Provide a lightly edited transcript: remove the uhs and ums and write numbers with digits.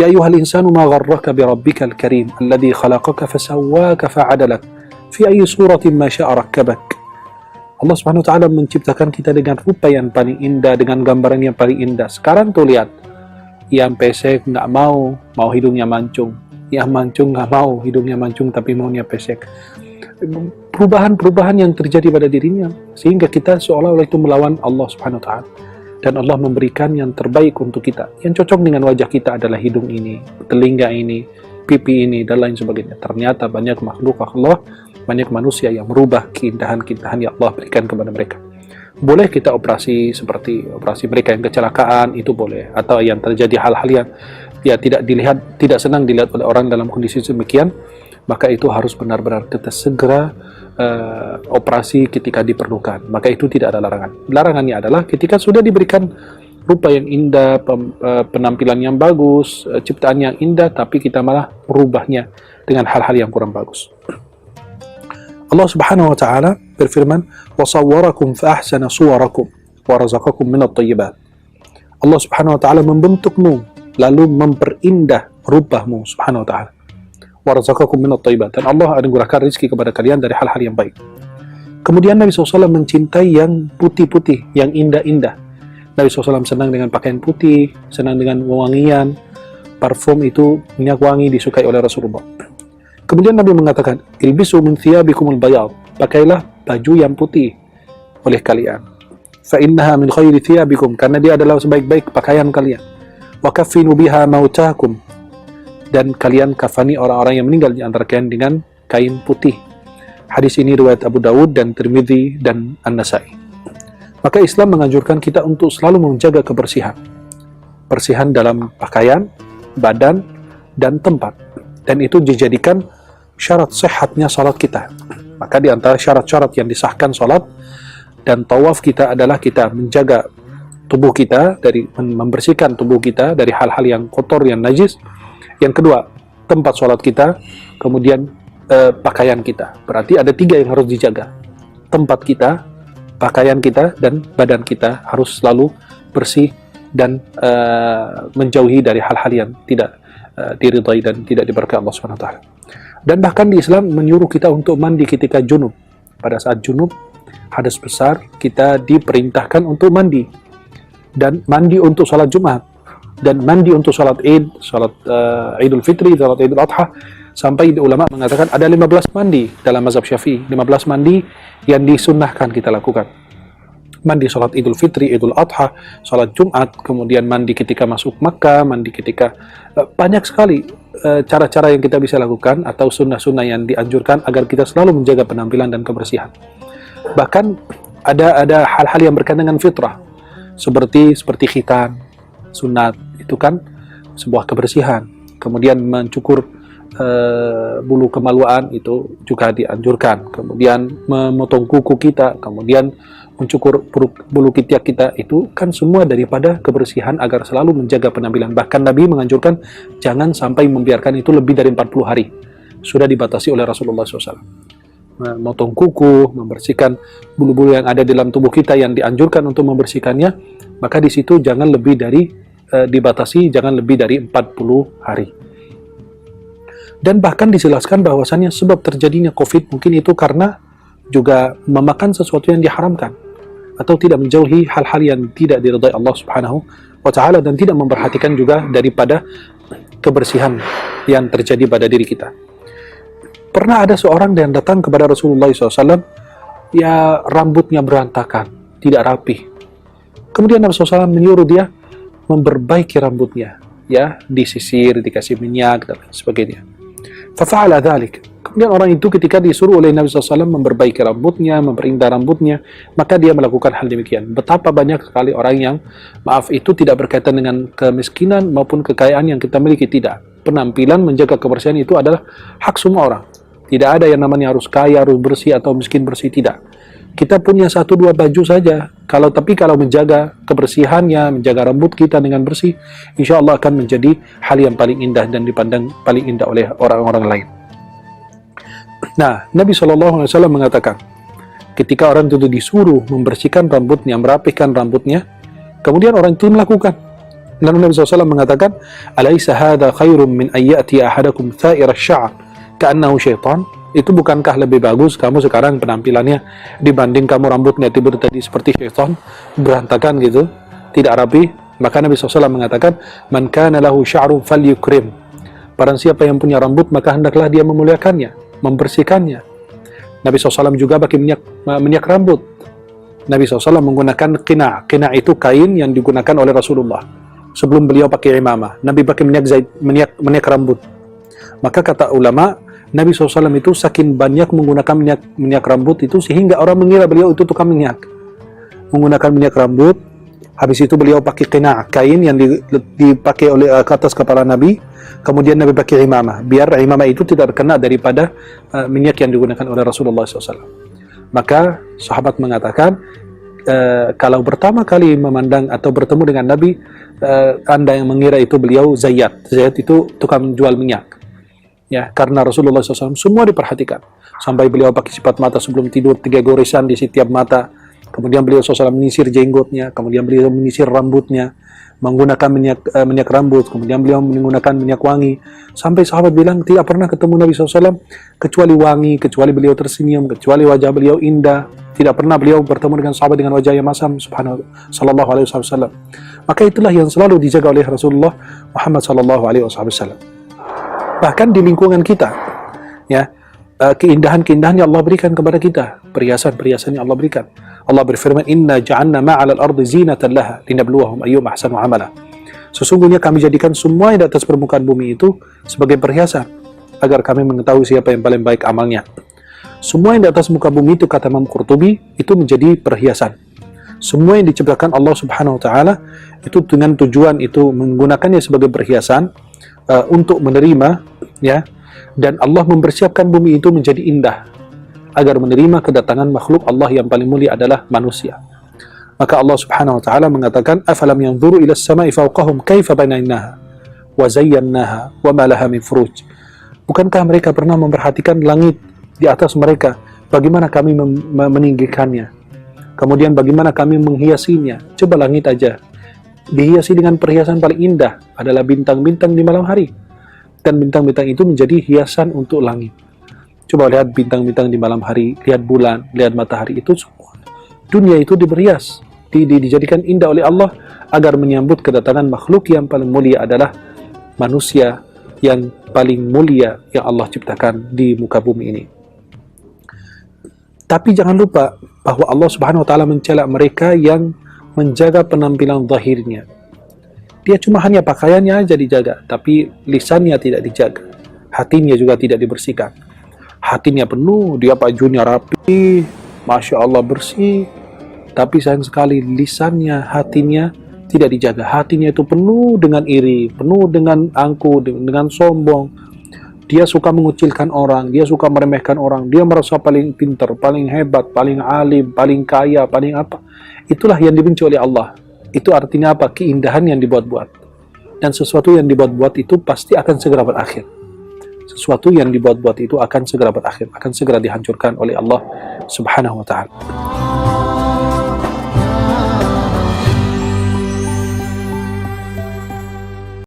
Ya ayyuhal insanu ma gharraka bi rabbikal karim alladhi khalaqaka fasawwaka fa'adalak fi ayyi suratin ma syaa rakkabak. Allah Subhanahu wa taala menciptakan kita dengan rupa yang paling indah, dengan gambaran yang paling indah. Sekarang tuh lihat, yang pesek nggak mau hidungnya mancung, yang mancung nggak mau hidungnya mancung tapi maunya pesek. Perubahan-perubahan yang terjadi pada dirinya sehingga kita seolah-olah itu melawan Allah Subhanahu wa taala. Dan Allah memberikan yang terbaik untuk kita. Yang cocok dengan wajah kita adalah hidung ini, telinga ini, pipi ini, dan lain sebagainya. Ternyata banyak makhluk Allah, banyak manusia yang merubah keindahan-keindahan yang Allah berikan kepada mereka. Boleh kita operasi seperti operasi mereka yang kecelakaan, itu boleh. Atau yang terjadi hal-hal yang ya tidak senang dilihat oleh orang dalam kondisi demikian, maka itu harus benar-benar kita segera operasi ketika diperlukan. Maka itu tidak ada larangan. Larangannya adalah ketika sudah diberikan rupa yang indah, penampilan yang bagus, ciptaan yang indah, tapi kita malah merubahnya dengan hal-hal yang kurang bagus. Allah Subhanahu wa taala berfirman, "Wa sawwarakum fa ahsana suwarakum wa razaqakum minat thayyibat." Allah Subhanahu wa taala membentukmu lalu memperindah rupahmu Subhanahu wa taala. Wa razaqakum minat thayyibat, dan Allah anugerahkan rezeki kepada kalian dari hal-hal yang baik. Kemudian Nabi SAW mencintai yang putih-putih, yang indah-indah. Nabi SAW senang dengan pakaian putih, senang dengan wewangian, parfum itu minyak wangi disukai oleh Rasulullah. Kemudian Nabi mengatakan, ilbisu min thiyabikumul bayad, pakailah baju yang putih oleh kalian. Fa innaha min khairi thiyabikum, karena dia adalah sebaik-baik pakaian kalian. Wa kaffinu biha mautakum, dan kalian kafani orang-orang yang meninggal di antara kalian dengan kain putih. Hadis ini riwayat Abu Dawud dan Tirmidzi dan An-Nasai. Maka Islam menganjurkan kita untuk selalu menjaga kebersihan. Bersihan dalam pakaian, badan, dan tempat. Dan itu dijadikan syarat sehatnya salat kita. Maka di antara syarat-syarat yang disahkan salat dan tawaf kita adalah kita menjaga tubuh kita dari membersihkan tubuh kita dari hal-hal yang kotor, yang najis. Yang kedua, tempat sholat kita, kemudian pakaian kita. Berarti ada 3 yang harus dijaga. Tempat kita, pakaian kita, dan badan kita harus selalu bersih dan menjauhi dari hal-hal yang tidak diridhai dan tidak diberkahi Allah SWT. Dan bahkan di Islam menyuruh kita untuk mandi ketika junub. Pada saat junub, hadas besar, kita diperintahkan untuk mandi. Dan mandi untuk sholat Jumat. Dan mandi untuk sholat Id, sholat Idul Fitri, sholat Idul Adha, sampai ulama mengatakan ada 15 mandi dalam mazhab Syafi'i, 15 mandi yang disunnahkan kita lakukan. Mandi sholat Idul Fitri, Idul Adha, sholat Jumat, kemudian mandi ketika masuk Makkah, mandi ketika banyak sekali cara-cara yang kita bisa lakukan atau sunnah-sunnah yang dianjurkan agar kita selalu menjaga penampilan dan kebersihan. Bahkan ada hal-hal yang berkaitan dengan fitrah, seperti khitan, sunat, itu kan sebuah kebersihan. Kemudian mencukur bulu kemaluan itu juga dianjurkan. Kemudian memotong kuku kita, kemudian mencukur bulu ketiak kita, itu kan semua daripada kebersihan agar selalu menjaga penampilan. Bahkan Nabi menganjurkan jangan sampai membiarkan itu lebih dari 40 hari. Sudah dibatasi oleh Rasulullah SAW. Memotong kuku, membersihkan bulu-bulu yang ada dalam tubuh kita yang dianjurkan untuk membersihkannya, maka di situ jangan lebih dari dibatasi, jangan lebih dari 40 hari. Dan bahkan dijelaskan bahwasannya sebab terjadinya COVID mungkin itu karena juga memakan sesuatu yang diharamkan atau tidak menjauhi hal-hal yang tidak diridhai Allah Subhanahu wa taala dan tidak memperhatikan juga daripada kebersihan yang terjadi pada diri kita. Pernah ada seorang yang datang kepada Rasulullah SAW, ya rambutnya berantakan, tidak rapi. Kemudian Nabi SAW menyuruh dia memperbaiki rambutnya, ya disisir, dikasih minyak dan sebagainya. Fafa'ala dzalik. Kemudian orang itu ketika disuruh oleh Nabi SAW memperbaiki rambutnya, memperindah rambutnya, maka dia melakukan hal demikian. Betapa banyak sekali orang yang, maaf, itu tidak berkaitan dengan kemiskinan maupun kekayaan yang kita miliki, tidak. Penampilan menjaga kebersihan itu adalah hak semua orang. Tidak ada yang namanya harus kaya, harus bersih, atau miskin bersih, tidak. Kita punya 1-2 baju saja. Tapi kalau menjaga kebersihannya, menjaga rambut kita dengan bersih, insya Allah akan menjadi hal yang paling indah dan dipandang paling indah oleh orang-orang lain. Nah, Nabi SAW mengatakan, ketika orang itu disuruh membersihkan rambutnya, merapihkan rambutnya, kemudian orang itu melakukan. Dan Nabi SAW mengatakan, "Alaisa hadha khairum min ayyati ahadakum tha'ir asy-sya'r ka'annahu syaitan?" Itu bukankah lebih bagus kamu sekarang penampilannya dibanding kamu rambutnya tiba tadi seperti syaitan, berantakan gitu, tidak rapi? Maka Nabi SAW mengatakan, "Man kana lahu sya'run falyukrim." Barang siapa yang punya rambut, maka hendaklah dia memuliakannya, membersihkannya. Nabi SAW juga pakai minyak rambut. Nabi SAW menggunakan qina'. Qina' itu kain yang digunakan oleh Rasulullah sebelum beliau pakai imamah. Nabi pakai minyak rambut. Maka kata ulama, Nabi SAW itu saking banyak menggunakan minyak rambut itu sehingga orang mengira beliau itu tukang minyak. Menggunakan minyak rambut, habis itu beliau pakai qina', kain yang dipakai oleh ke atas kepala Nabi. Kemudian Nabi pakai imamah, biar imamah itu tidak terkena daripada minyak yang digunakan oleh Rasulullah SAW. Maka sahabat mengatakan, kalau pertama kali memandang atau bertemu dengan Nabi, Anda yang mengira itu beliau Zayyat. Zayyat itu tukang jual minyak. Ya, karena Rasulullah SAW semua diperhatikan. Sampai beliau pakai sifat mata sebelum tidur 3 goresan di setiap mata. Kemudian beliau SAW menyisir jenggotnya, kemudian beliau menyisir rambutnya, menggunakan minyak rambut, kemudian beliau menggunakan minyak wangi. Sampai sahabat bilang tidak pernah ketemu Nabi SAW kecuali wangi, kecuali beliau tersenyum, kecuali wajah beliau indah. Tidak pernah beliau bertemu dengan sahabat dengan wajah yang masam, subhanallah, sallallahu alaihi wasallam. Maka itulah yang selalu dijaga oleh Rasulullah Muhammad sallallahu alaihi wasallam. Bahkan di lingkungan kita, ya, keindahan-keindahan yang Allah berikan kepada kita, perhiasan-perhiasan yang Allah berikan. Allah berfirman, "Inna ja'alna ma'alal ardi zinatan laha linabluwahum ayyuhum ahsanu amala." Sesungguhnya kami jadikan semua yang di atas permukaan bumi itu sebagai perhiasan agar kami mengetahui siapa yang paling baik amalnya. Semua yang di atas muka bumi itu, kata Imam Qurtubi, itu menjadi perhiasan. Semua yang diciptakan Allah Subhanahu wa taala itu dengan tujuan itu menggunakannya sebagai perhiasan untuk menerima, ya. Dan Allah mempersiapkan bumi itu menjadi indah agar menerima kedatangan makhluk Allah yang paling mulia adalah manusia. Maka Allah Subhanahu wa taala mengatakan, "Afalam yanzuru ila as-sama'i fawqahum kaifa banaynaha wa zayyannaha wa ma laha min furuj." Bukankah mereka pernah memperhatikan langit di atas mereka, bagaimana kami meninggikannya, kemudian bagaimana kami menghiasinya? Coba langit aja dihiasi dengan perhiasan paling indah adalah bintang-bintang di malam hari, dan bintang-bintang itu menjadi hiasan untuk langit. Coba lihat bintang-bintang di malam hari, lihat bulan, lihat matahari, itu semua dunia itu diberias, dijadikan indah oleh Allah agar menyambut kedatangan makhluk yang paling mulia adalah manusia yang paling mulia yang Allah ciptakan di muka bumi ini. Tapi jangan lupa bahwa Allah Subhanahu wa taala mencela mereka yang menjaga penampilan zahirnya. Dia cuma hanya pakaiannya aja dijaga, tapi lisannya tidak dijaga. Hatinya juga tidak dibersihkan. Hatinya penuh, dia bajunya rapi, Masya Allah bersih, tapi sayang sekali lisannya, hatinya tidak dijaga. Hatinya itu penuh dengan iri, penuh dengan angkuh, dengan sombong. Dia suka mengucilkan orang, dia suka meremehkan orang, dia merasa paling pintar, paling hebat, paling alim, paling kaya, paling apa. Itulah yang dibenci oleh Allah. Itu artinya apa? Keindahan yang dibuat-buat. Dan sesuatu yang dibuat-buat itu pasti akan segera berakhir. Sesuatu yang dibuat-buat itu akan segera berakhir, akan segera dihancurkan oleh Allah Subhanahu wa ta'ala.